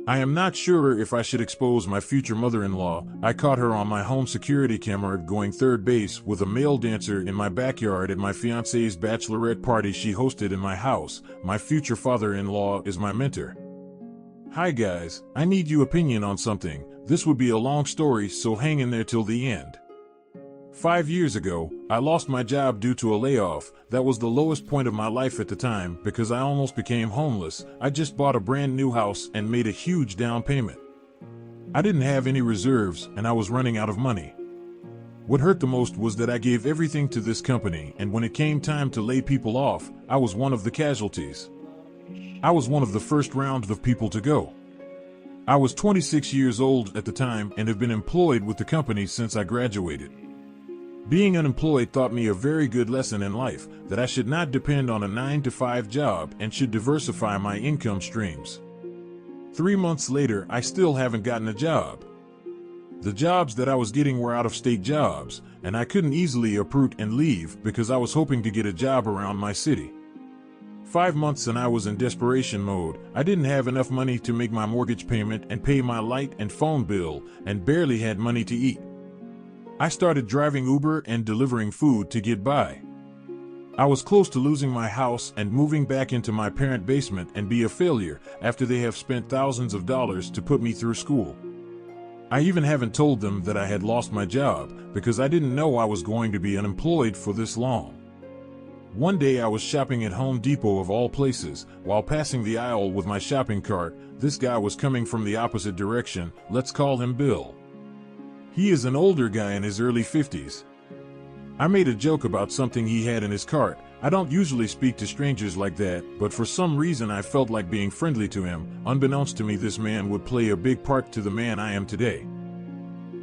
I am not sure if I should expose my future mother-in-law. I caught her on my home security camera going third base with a male dancer in my backyard at my fiancée's bachelorette party she hosted in my house. My future father-in-law is my mentor. Hi guys, I need your opinion on something. This would be a long story, so hang in there till the end. 5 years ago, I lost my job due to a layoff. That was the lowest point of my life at the time because I almost became homeless. I just bought a brand new house and made a huge down payment. I didn't have any reserves and I was running out of money. What hurt the most was that I gave everything to this company, and when it came time to lay people off, I was one of the casualties. I was one of the first round of people to go. I was 26 years old at the time and have been employed with the company since I graduated. Being unemployed taught me a very good lesson in life, that I should not depend on a 9-to-5 job and should diversify my income streams. 3 months later, I still haven't gotten a job. The jobs that I was getting were out-of-state jobs, and I couldn't easily uproot and leave because I was hoping to get a job around my city. 5 months and I was in desperation mode. I didn't have enough money to make my mortgage payment and pay my light and phone bill, and barely had money to eat. I started driving Uber and delivering food to get by. I was close to losing my house and moving back into my parent basement and be a failure after they have spent thousands of dollars to put me through school. I even haven't told them that I had lost my job because I didn't know I was going to be unemployed for this long. One day I was shopping at Home Depot of all places. While passing the aisle with my shopping cart, this guy was coming from the opposite direction. Let's call him Bill. He is an older guy in his early 50s. I made a joke about something he had in his cart. I don't usually speak to strangers like that, but for some reason I felt like being friendly to him. Unbeknownst to me, this man would play a big part to the man I am today.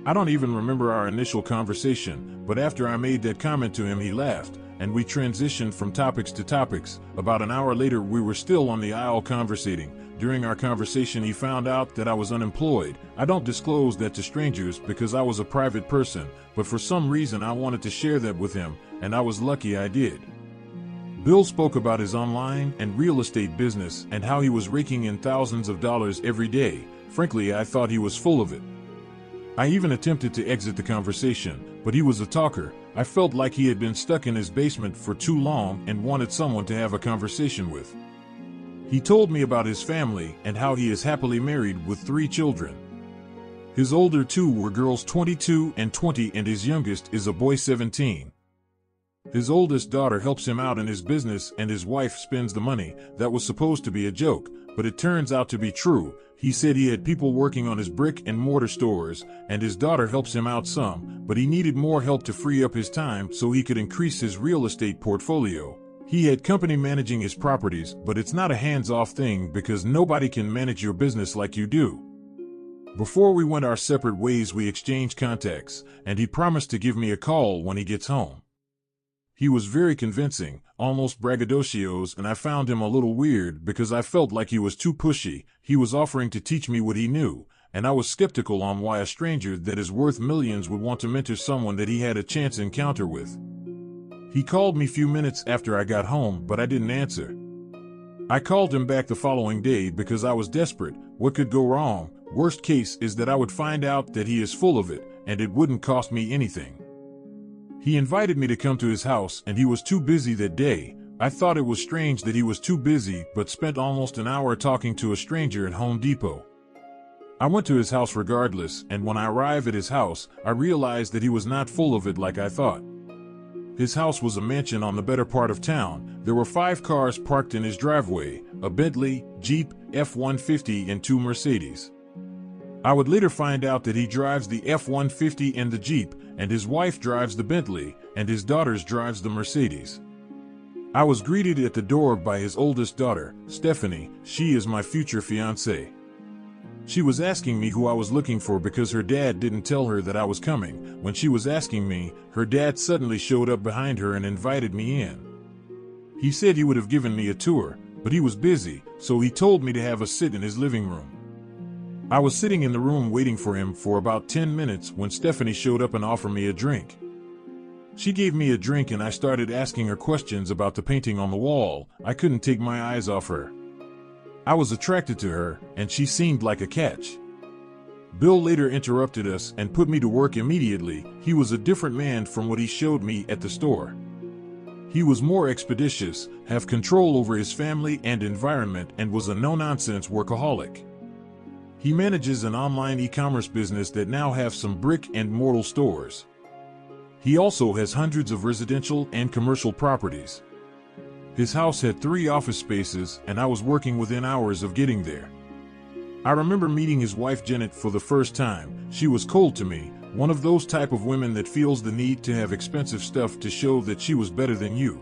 I don't even remember our initial conversation, but after I made that comment to him, he laughed, and we transitioned from topics to topics. About an hour later, we were still on the aisle conversating. During our conversation, he found out that I was unemployed. I don't disclose that to strangers because I was a private person, but for some reason I wanted to share that with him, and I was lucky I did. Bill spoke about his online and real estate business and how he was raking in thousands of dollars every day. Frankly, I thought he was full of it. I even attempted to exit the conversation, but he was a talker. I felt like he had been stuck in his basement for too long and wanted someone to have a conversation with. He told me about his family and how he is happily married with 3 children. His older 2 were girls 22 and 20, and his youngest is a boy 17. His oldest daughter helps him out in his business and his wife spends the money. That was supposed to be a joke, but it turns out to be true. He said he had people working on his brick and mortar stores, and his daughter helps him out some, but he needed more help to free up his time so he could increase his real estate portfolio. He had company managing his properties, but it's not a hands-off thing because nobody can manage your business like you do. Before we went our separate ways, we exchanged contacts, and he promised to give me a call when he gets home. He was very convincing, almost braggadocios, and I found him a little weird because I felt like he was too pushy. He was offering to teach me what he knew, and I was skeptical on why a stranger that is worth millions would want to mentor someone that he had a chance encounter with. He called me a few minutes after I got home, but I didn't answer. I called him back the following day because I was desperate. What could go wrong? Worst case is that I would find out that he is full of it, and it wouldn't cost me anything. He invited me to come to his house, and he was too busy that day. I thought it was strange that he was too busy, but spent almost an hour talking to a stranger at Home Depot. I went to his house regardless, and when I arrived at his house, I realized that he was not full of it like I thought. His house was a mansion on the better part of town. There were 5 cars parked in his driveway, a Bentley, Jeep, F-150 and 2 Mercedes. I would later find out that he drives the F-150 and the Jeep, and his wife drives the Bentley, and his daughters drives the Mercedes. I was greeted at the door by his oldest daughter, Stephanie. She is my future fiancée. She was asking me who I was looking for because her dad didn't tell her that I was coming. When she was asking me, her dad suddenly showed up behind her and invited me in. He said he would have given me a tour, but he was busy, so he told me to have a sit in his living room. I was sitting in the room waiting for him for about 10 minutes when Stephanie showed up and offered me a drink. She gave me a drink and I started asking her questions about the painting on the wall. I couldn't take my eyes off her. I was attracted to her, and she seemed like a catch. Bill later interrupted us and put me to work immediately. He was a different man from what he showed me at the store. He was more expeditious, have control over his family and environment, and was a no-nonsense workaholic. He manages an online e-commerce business that now have some brick-and-mortar stores. He also has hundreds of residential and commercial properties. His house had 3 office spaces, and I was working within hours of getting there. I remember meeting his wife Janet for the first time. She was cold to me, one of those type of women that feels the need to have expensive stuff to show that she was better than you.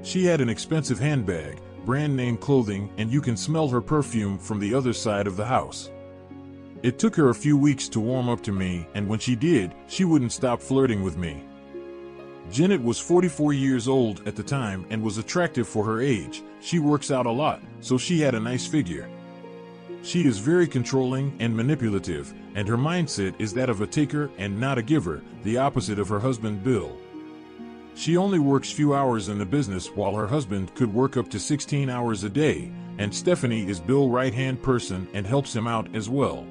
She had an expensive handbag, brand name clothing, and you can smell her perfume from the other side of the house. It took her a few weeks to warm up to me, and when she did, she wouldn't stop flirting with me. Janet was 44 years old at the time and was attractive for her age. She works out a lot, so she had a nice figure. She is very controlling and manipulative, and her mindset is that of a taker and not a giver, the opposite of her husband Bill. She only works few hours in the business while her husband could work up to 16 hours a day, and Stephanie is Bill's right-hand person and helps him out as well.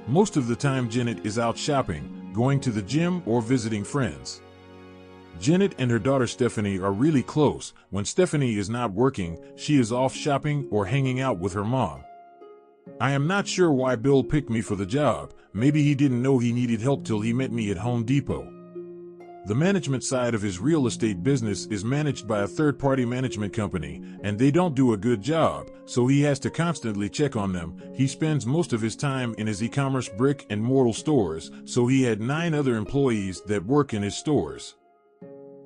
Most of the time Janet is out shopping, going to the gym or visiting friends. Janet and her daughter Stephanie are really close. When Stephanie is not working, she is off shopping or hanging out with her mom. I am not sure why Bill picked me for the job. Maybe he didn't know he needed help till he met me at Home Depot. The management side of his real estate business is managed by a third-party management company, and they don't do a good job, so he has to constantly check on them. He spends most of his time in his e-commerce brick-and-mortar stores, so he had 9 other employees that work in his stores.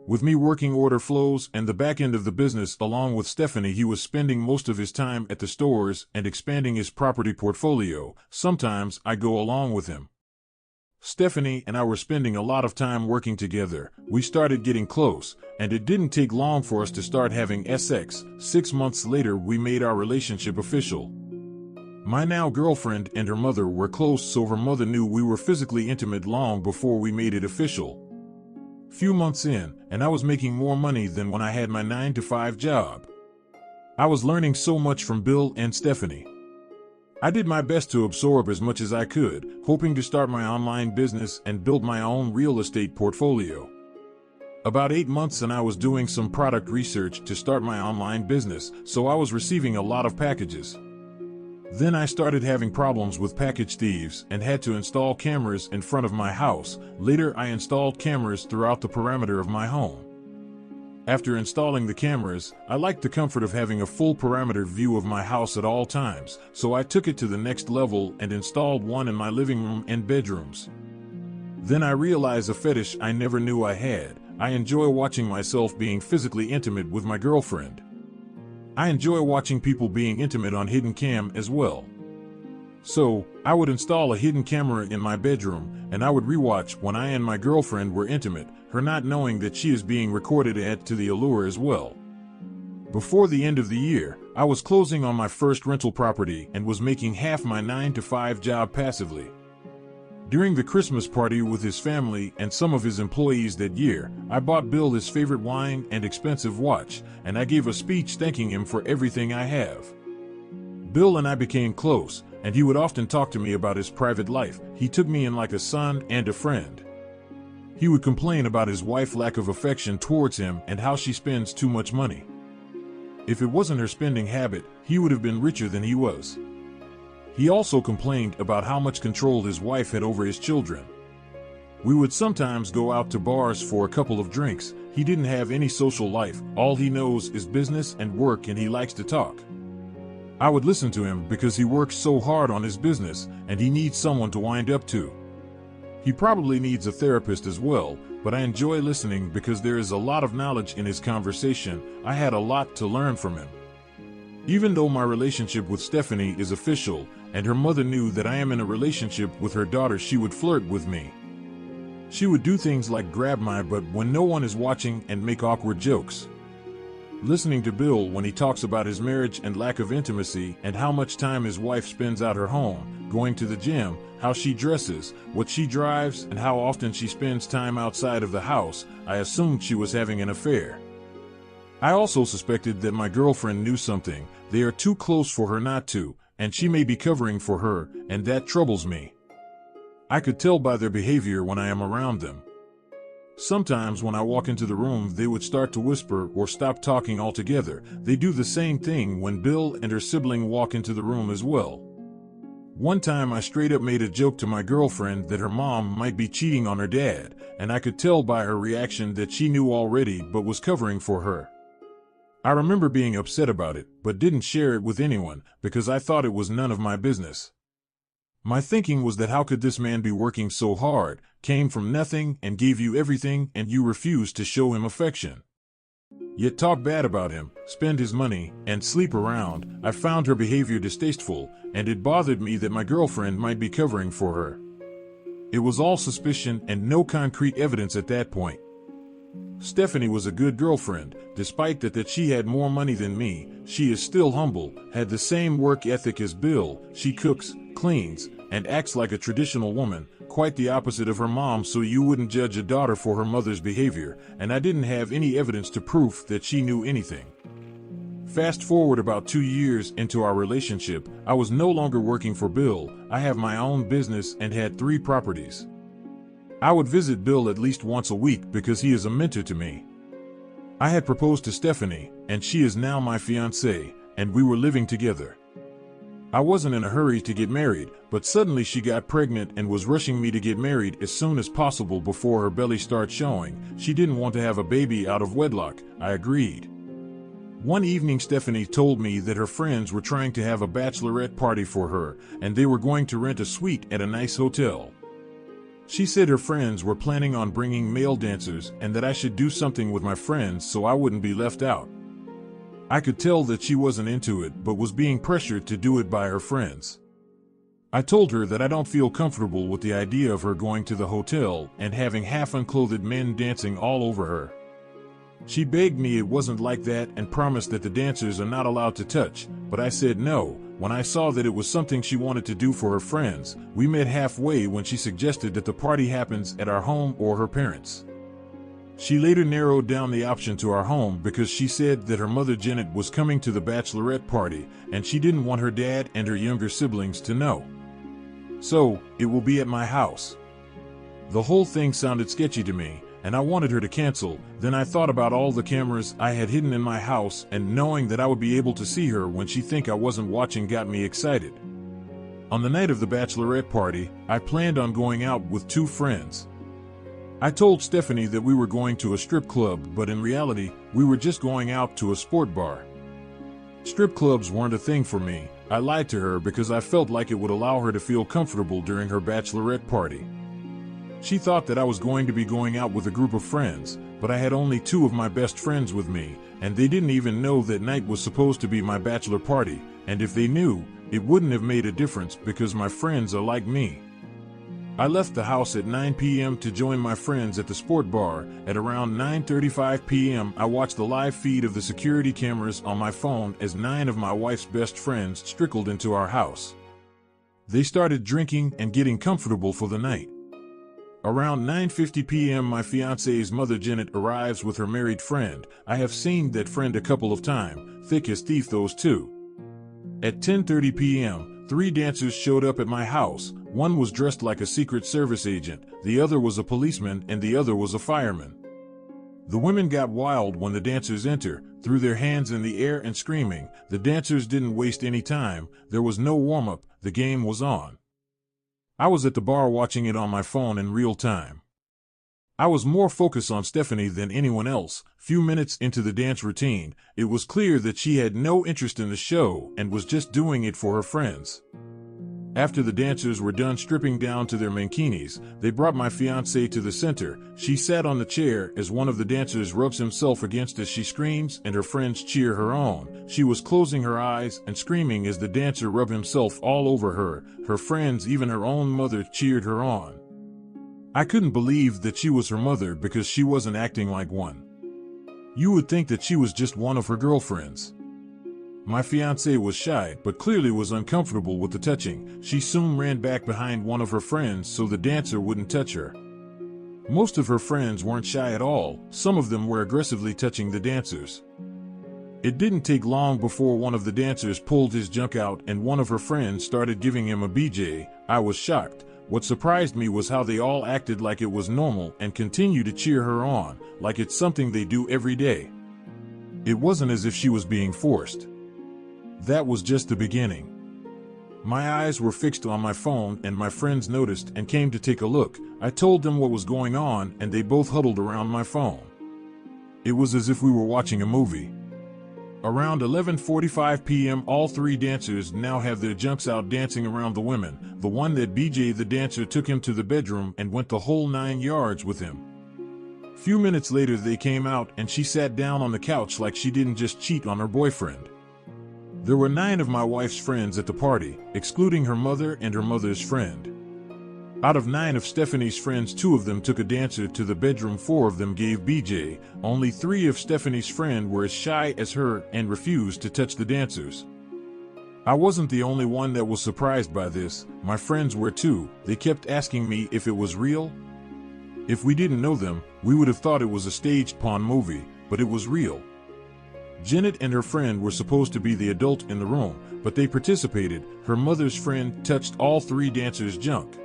With me working order flows and the back end of the business along with Stephanie, he was spending most of his time at the stores and expanding his property portfolio. Sometimes I go along with him. Stephanie and I were spending a lot of time working together. We started getting close, and it didn't take long for us to start having sex. 6 months later, we made our relationship official. My now girlfriend and her mother were close, so her mother knew we were physically intimate long before we made it official. Few months in, and I was making more money than when I had my 9-to-5 job. I was learning so much from Bill and Stephanie. I did my best to absorb as much as I could, hoping to start my online business and build my own real estate portfolio. About 8 months and I was doing some product research to start my online business, so I was receiving a lot of packages. Then I started having problems with package thieves and had to install cameras in front of my house. Later I installed cameras throughout the perimeter of my home. After installing the cameras, I liked the comfort of having a full perimeter view of my house at all times, so I took it to the next level and installed one in my living room and bedrooms. Then I realized a fetish I never knew I had. I enjoy watching myself being physically intimate with my girlfriend. I enjoy watching people being intimate on hidden cam as well. So, I would install a hidden camera in my bedroom, and I would rewatch when I and my girlfriend were intimate, her not knowing that she is being recorded, add to the allure as well. Before the end of the year, I was closing on my first rental property and was making half my 9-to-5 job passively. During the Christmas party with his family and some of his employees that year, I bought Bill his favorite wine and expensive watch, and I gave a speech thanking him for everything I have. Bill and I became close, and he would often talk to me about his private life. He took me in like a son and a friend. He would complain about his wife's lack of affection towards him and how she spends too much money. If it wasn't her spending habit, he would have been richer than he was. He also complained about how much control his wife had over his children. We would sometimes go out to bars for a couple of drinks. He didn't have any social life. All he knows is business and work, and he likes to talk. I would listen to him because he works so hard on his business, and he needs someone to wind up to. He probably needs a therapist as well, but I enjoy listening because there is a lot of knowledge in his conversation. I had a lot to learn from him. Even though my relationship with Stephanie is official, and her mother knew that I am in a relationship with her daughter, she would flirt with me. She would do things like grab my butt when no one is watching and make awkward jokes. Listening to Bill when he talks about his marriage and lack of intimacy and how much time his wife spends at her home, going to the gym, how she dresses, what she drives, and how often she spends time outside of the house, I assumed she was having an affair. I also suspected that my girlfriend knew something. They are too close for her not to, and she may be covering for her, and that troubles me. I could tell by their behavior when I am around them. Sometimes when I walk into the room, they would start to whisper or stop talking altogether. They do the same thing when Bill and her sibling walk into the room as well. One time I straight up made a joke to my girlfriend that her mom might be cheating on her dad, and I could tell by her reaction that she knew already but was covering for her. I remember being upset about it, but didn't share it with anyone because I thought it was none of my business. My thinking was that how could this man be working so hard, came from nothing and gave you everything, and you refused to show him affection? Yet talk bad about him, spend his money, and sleep around. I found her behavior distasteful, and it bothered me that my girlfriend might be covering for her. It was all suspicion and no concrete evidence at that point. Stephanie was a good girlfriend. Despite that she had more money than me, she is still humble, had the same work ethic as Bill. She cooks, cleans, and acts like a traditional woman, quite the opposite of her mom, so you wouldn't judge a daughter for her mother's behavior, and I didn't have any evidence to prove that she knew anything. Fast forward about 2 years into our relationship, I was no longer working for Bill. I have my own business and had 3 properties. I would visit Bill at least once a week because he is a mentor to me. I had proposed to Stephanie, and she is now my fiancée, and we were living together. I wasn't in a hurry to get married, but suddenly she got pregnant and was rushing me to get married as soon as possible before her belly starts showing. She didn't want to have a baby out of wedlock. I agreed. One evening Stephanie told me that her friends were trying to have a bachelorette party for her, and they were going to rent a suite at a nice hotel. She said her friends were planning on bringing male dancers and that I should do something with my friends so I wouldn't be left out. I could tell that she wasn't into it but was being pressured to do it by her friends. I told her that I don't feel comfortable with the idea of her going to the hotel and having half-unclothed men dancing all over her. She begged me it wasn't like that and promised that the dancers are not allowed to touch, but I said no. When I saw that it was something she wanted to do for her friends, we met halfway when she suggested that the party happens at our home or her parents'. She later narrowed down the option to our home because she said that her mother Janet was coming to the bachelorette party and she didn't want her dad and her younger siblings to know. So, it will be at my house. The whole thing sounded sketchy to me, and I wanted her to cancel. Then I thought about all the cameras I had hidden in my house, and knowing that I would be able to see her when she think I wasn't watching got me excited. On the night of the bachelorette party, I planned on going out with 2 friends. I told Stephanie that we were going to a strip club, but in reality, we were just going out to a sport bar. Strip clubs weren't a thing for me. I lied to her because I felt like it would allow her to feel comfortable during her bachelorette party. She thought that I was going to be going out with a group of friends, but I had only 2 of my best friends with me, and they didn't even know that night was supposed to be my bachelor party, and if they knew, it wouldn't have made a difference because my friends are like me. I left the house at 9 p.m. to join my friends at the sport bar. At around 9:35 p.m. I watched the live feed of the security cameras on my phone as 9 of my wife's best friends trickled into our house. They started drinking and getting comfortable for the night. Around 9:50 p.m. my fiancée's mother Janet arrives with her married friend. I have seen that friend a couple of times, thick as thief those 2. At 10:30 p.m., 3 dancers showed up at my house. One was dressed like a Secret Service agent, the other was a policeman, and the other was a fireman. The women got wild when the dancers enter, threw their hands in the air and screaming. The dancers didn't waste any time. There was no warm-up. The game was on. I was at the bar watching it on my phone in real time. I was more focused on Stephanie than anyone else. Few minutes into the dance routine, it was clear that she had no interest in the show and was just doing it for her friends. After the dancers were done stripping down to their mankinis, they brought my fiancée to the center. She sat on the chair as one of the dancers rubs himself against as she screams and her friends cheer her on. She was closing her eyes and screaming as the dancer rubbed himself all over her. Her friends, even her own mother, cheered her on. I couldn't believe that she was her mother because she wasn't acting like one. You would think that she was just one of her girlfriends. My fiancée was shy, but clearly was uncomfortable with the touching. She soon ran back behind one of her friends so the dancer wouldn't touch her. Most of her friends weren't shy at all. Some of them were aggressively touching the dancers. It didn't take long before one of the dancers pulled his junk out and one of her friends started giving him a BJ. I was shocked. What surprised me was how they all acted like it was normal and continued to cheer her on, like it's something they do every day. It wasn't as if she was being forced. That was just the beginning. My eyes were fixed on my phone and my friends noticed and came to take a look. I told them what was going on and they both huddled around my phone. It was as if we were watching a movie. Around 11:45 p.m. all three dancers now have their junks out dancing around the women. The one that BJ the dancer took him to the bedroom and went the whole 9 yards with him. Few minutes later they came out and she sat down on the couch like she didn't just cheat on her boyfriend. There were 9 of my wife's friends at the party, excluding her mother and her mother's friend. Out of 9 of Stephanie's friends, 2 of them took a dancer to the bedroom, 4 of them gave BJ. Only 3 of Stephanie's friends were as shy as her and refused to touch the dancers. I wasn't the only one that was surprised by this, my friends were too. They kept asking me if it was real. If we didn't know them, we would have thought it was a staged porn movie, but it was real. Janet and her friend were supposed to be the adult in the room, but they participated. Her mother's friend touched all 3 dancers' junk.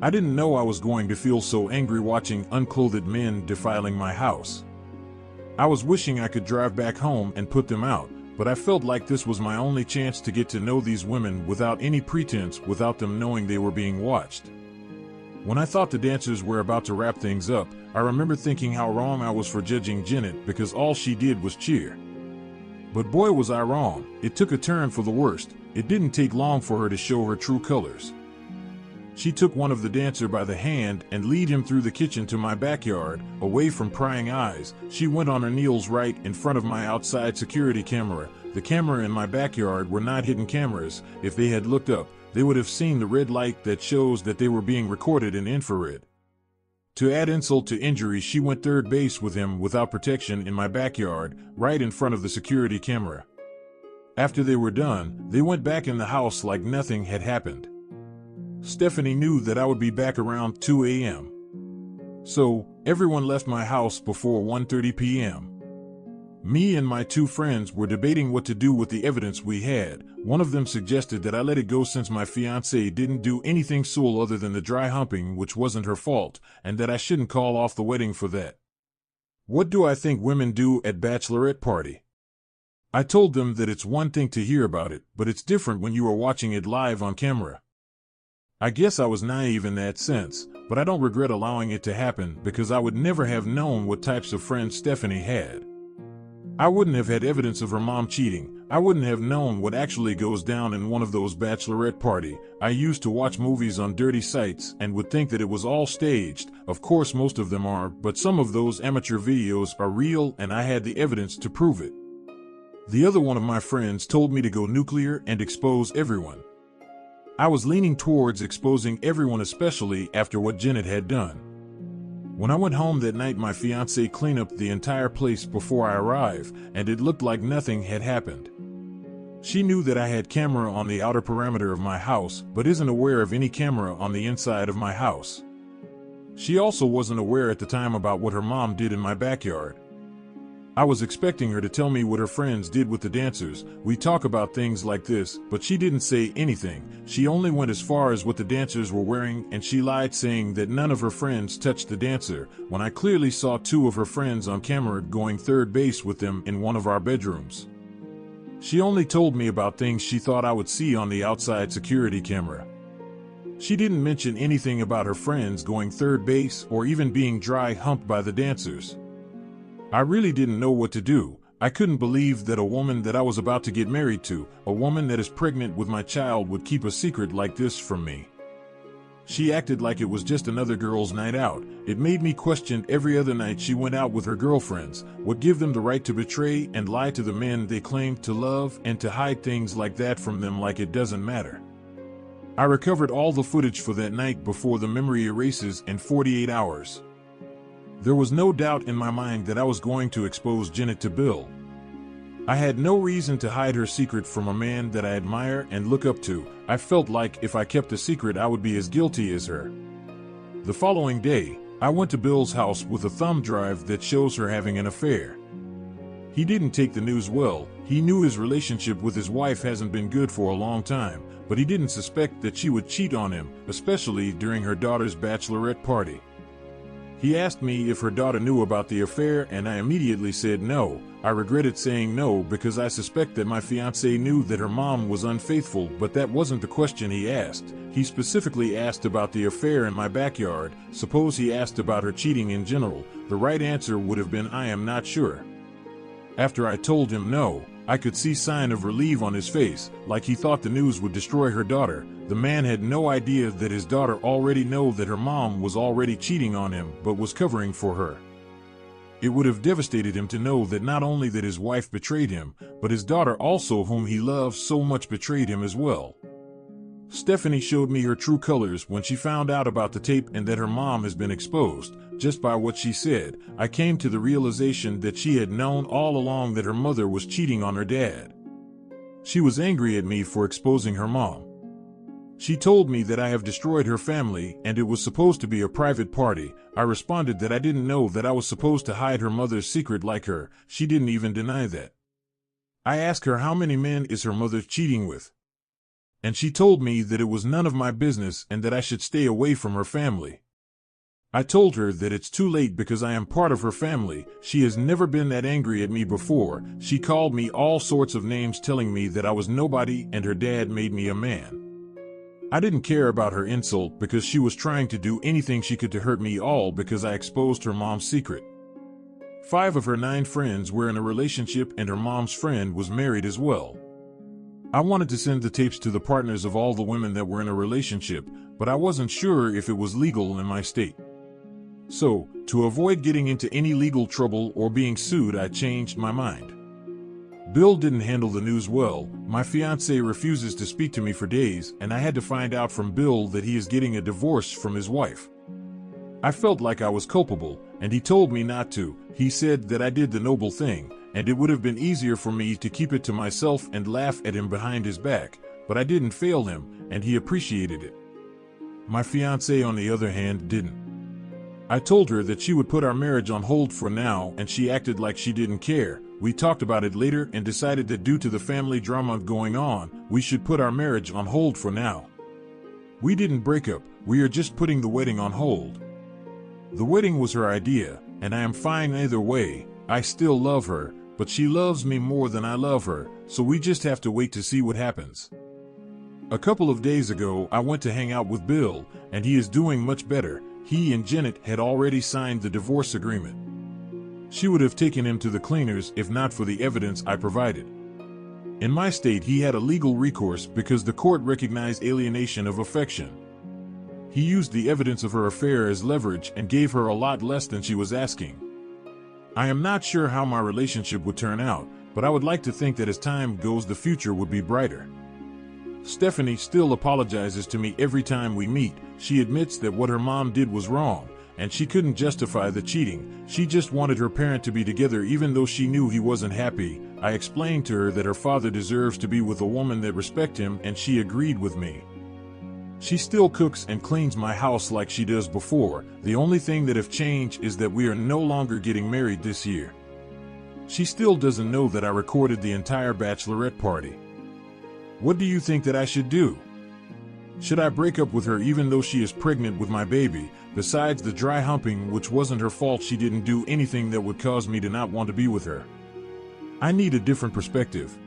I didn't know I was going to feel so angry watching unclothed men defiling my house. I was wishing I could drive back home and put them out, but I felt like this was my only chance to get to know these women without any pretense, without them knowing they were being watched. When I thought the dancers were about to wrap things up, I remember thinking how wrong I was for judging Janet because all she did was cheer. But boy was I wrong. It took a turn for the worst. It didn't take long for her to show her true colors. She took one of the dancer by the hand and lead him through the kitchen to my backyard, away from prying eyes. She went on her knees right in front of my outside security camera. The camera in my backyard were not hidden cameras. If they had looked up, they would have seen the red light that shows that they were being recorded in infrared. To add insult to injury, she went third base with him without protection in my backyard, right in front of the security camera. After they were done, they went back in the house like nothing had happened. Stephanie knew that I would be back around 2 a.m. So, everyone left my house before 1:30 p.m. Me and my 2 friends were debating what to do with the evidence we had. One of them suggested that I let it go since my fiancée didn't do anything soul other than the dry humping, which wasn't her fault, and that I shouldn't call off the wedding for that. What do I think women do at bachelorette party? I told them that it's one thing to hear about it, but it's different when you are watching it live on camera. I guess I was naive in that sense, but I don't regret allowing it to happen because I would never have known what types of friends Stephanie had. I wouldn't have had evidence of her mom cheating. I wouldn't have known what actually goes down in one of those bachelorette party. I used to watch movies on dirty sites and would think that it was all staged. Of course most of them are, but some of those amateur videos are real and I had the evidence to prove it. The other one of my friends told me to go nuclear and expose everyone. I was leaning towards exposing everyone, especially after what Janet had done. When I went home that night, my fiancée cleaned up the entire place before I arrived, and it looked like nothing had happened. She knew that I had camera on the outer perimeter of my house, but isn't aware of any camera on the inside of my house. She also wasn't aware at the time about what her mom did in my backyard. I was expecting her to tell me what her friends did with the dancers. We talk about things like this, but she didn't say anything. She only went as far as what the dancers were wearing, and she lied saying that none of her friends touched the dancer, when I clearly saw 2 of her friends on camera going third base with them in one of our bedrooms. She only told me about things she thought I would see on the outside security camera. She didn't mention anything about her friends going third base or even being dry humped by the dancers. I really didn't know what to do. I couldn't believe that a woman that I was about to get married to, a woman that is pregnant with my child, would keep a secret like this from me. She acted like it was just another girl's night out. It made me question every other night she went out with her girlfriends. What gave them the right to betray and lie to the men they claimed to love and to hide things like that from them like it doesn't matter? I recovered all the footage for that night before the memory erases in 48 hours. There was no doubt in my mind that I was going to expose Janet to Bill. I had no reason to hide her secret from a man that I admire and look up to. I felt like if I kept the secret I would be as guilty as her. The following day, I went to Bill's house with a thumb drive that shows her having an affair. He didn't take the news well. He knew his relationship with his wife hasn't been good for a long time, but he didn't suspect that she would cheat on him, especially during her daughter's bachelorette party. He asked me if her daughter knew about the affair, and I immediately said no. I regretted saying no because I suspect that my fiancée knew that her mom was unfaithful, but that wasn't the question he asked. He specifically asked about the affair in my backyard. Suppose he asked about her cheating in general. The right answer would have been I am not sure. After I told him no, I could see sign of relief on his face, like he thought the news would destroy her daughter. The man had no idea that his daughter already knew that her mom was already cheating on him, but was covering for her. It would have devastated him to know that not only that his wife betrayed him, but his daughter also, whom he loved so much, betrayed him as well. Stephanie showed me her true colors when she found out about the tape and that her mom has been exposed. Just by what she said, I came to the realization that she had known all along that her mother was cheating on her dad. She was angry at me for exposing her mom. She told me that I have destroyed her family and it was supposed to be a private party. I responded that I didn't know that I was supposed to hide her mother's secret like her. She didn't even deny that. I asked her how many men is her mother cheating with, and she told me that it was none of my business and that I should stay away from her family. I told her that it's too late because I am part of her family. She has never been that angry at me before. She called me all sorts of names, telling me that I was nobody and her dad made me a man. I didn't care about her insult because she was trying to do anything she could to hurt me, all because I exposed her mom's secret. 5 of her 9 friends were in a relationship and her mom's friend was married as well. I wanted to send the tapes to the partners of all the women that were in a relationship, but I wasn't sure if it was legal in my state. So, to avoid getting into any legal trouble or being sued, I changed my mind. Bill didn't handle the news well. My fiancé refuses to speak to me for days, and I had to find out from Bill that he is getting a divorce from his wife. I felt like I was culpable, and he told me not to. He said that I did the noble thing, and it would have been easier for me to keep it to myself and laugh at him behind his back, but I didn't fail him, and he appreciated it. My fiancé, on the other hand, didn't. I told her that she would put our marriage on hold for now, and she acted like she didn't care. We talked about it later and decided that due to the family drama going on, we should put our marriage on hold for now. We didn't break up, we are just putting the wedding on hold. The wedding was her idea, and I am fine either way. I still love her, but she loves me more than I love her, so we just have to wait to see what happens. A couple of days ago, I went to hang out with Bill, and he is doing much better. He and Janet had already signed the divorce agreement. She would have taken him to the cleaners if not for the evidence I provided. In my state, he had a legal recourse because the court recognized alienation of affection. He used the evidence of her affair as leverage and gave her a lot less than she was asking. I am not sure how my relationship would turn out, but I would like to think that as time goes, the future would be brighter. Stephanie still apologizes to me every time we meet. She admits that what her mom did was wrong, and she couldn't justify the cheating. She just wanted her parent to be together even though she knew he wasn't happy. I explained to her that her father deserves to be with a woman that respects him, and she agreed with me. She still cooks and cleans my house like she does before. The only thing that have changed is that we are no longer getting married this year. She still doesn't know that I recorded the entire bachelorette party. What do you think that I should do? Should I break up with her even though she is pregnant with my baby? Besides the dry humping, which wasn't her fault, she didn't do anything that would cause me to not want to be with her. I need a different perspective.